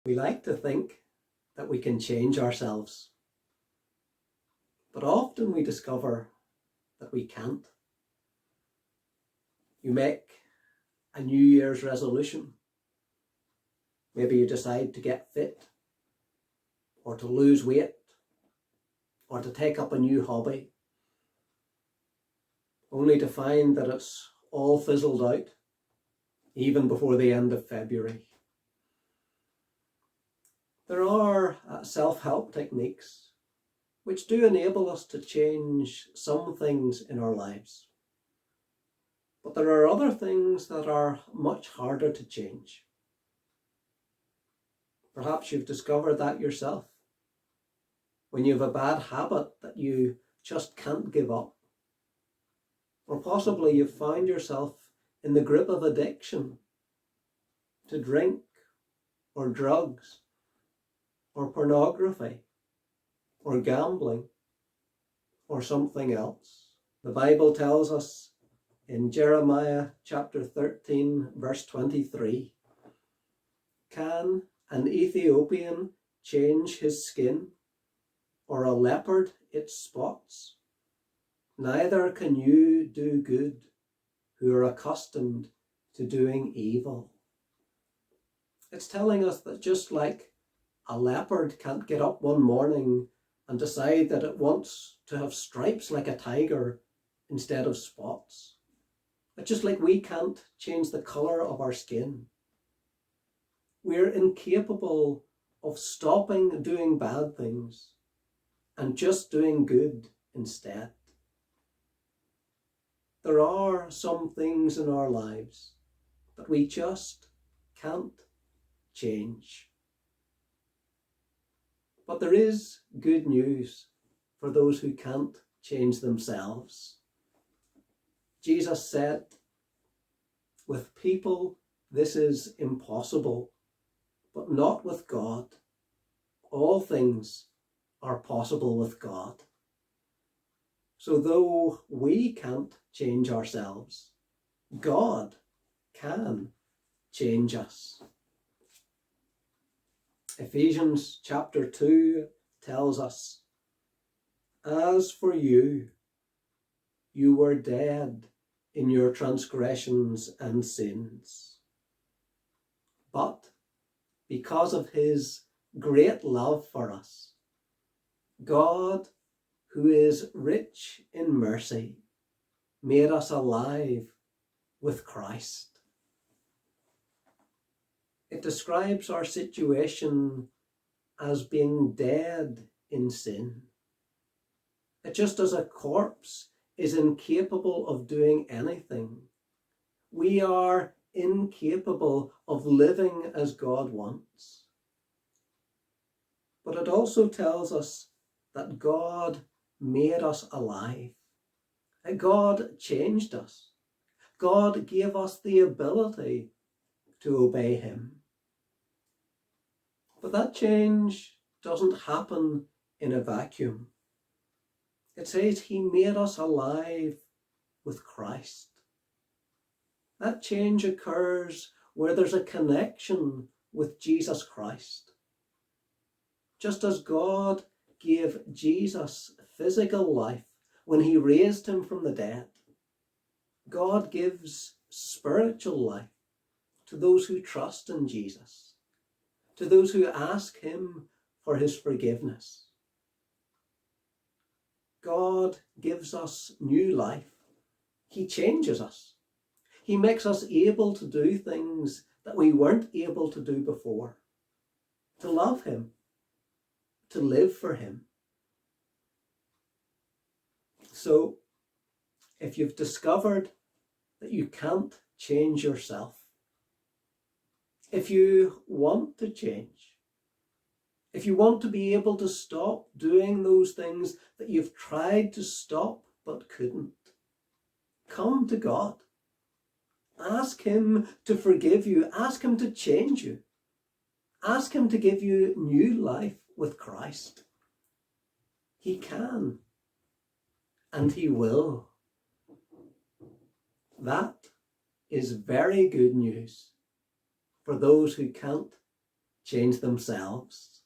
We like to think that we can change ourselves, but often we discover that we can't. You make a New Year's resolution. Maybe you decide to get fit, or to lose weight, or to take up a new hobby, only to find that it's all fizzled out, even before the end of February. There are self-help techniques which do enable us to change some things in our lives. But there are other things that are much harder to change. Perhaps you've discovered that yourself, when you have a bad habit that you just can't give up. Or possibly you've found yourself in the grip of addiction to drink, or drugs, or pornography, or gambling, or something else. The Bible tells us in Jeremiah chapter 13, verse 23, "Can an Ethiopian change his skin, or a leopard its spots? Neither can you do good, who are accustomed to doing evil." It's telling us that just like a leopard can't get up one morning and decide that it wants to have stripes like a tiger instead of spots, but just like we can't change the colour of our skin, we're incapable of stopping doing bad things and just doing good instead. There are some things in our lives that we just can't change. But there is good news for those who can't change themselves. Jesus said, "With people this is impossible, but not with God. All things are possible with God." So though we can't change ourselves, God can change us. Ephesians chapter 2 tells us, "As for you, you were dead in your transgressions and sins. But because of his great love for us, God, who is rich in mercy, made us alive with Christ." It describes our situation as being dead in sin. That just as a corpse is incapable of doing anything, we are incapable of living as God wants. But it also tells us that God made us alive. That God changed us. God gave us the ability to obey him. But that change doesn't happen in a vacuum. It says he made us alive with Christ. That change occurs where there's a connection with Jesus Christ. Just as God gave Jesus physical life when he raised him from the dead, God gives spiritual life to those who trust in Jesus, to those who ask him for his forgiveness. God gives us new life. He changes us. He makes us able to do things that we weren't able to do before. To love him, to live for him. So, if you've discovered that you can't change yourself, if you want to change, if you want to be able to stop doing those things that you've tried to stop but couldn't, come to God. Ask him to forgive you. Ask him to change you. Ask him to give you new life with Christ. He can, and he will. That is very good news for those who can't change themselves.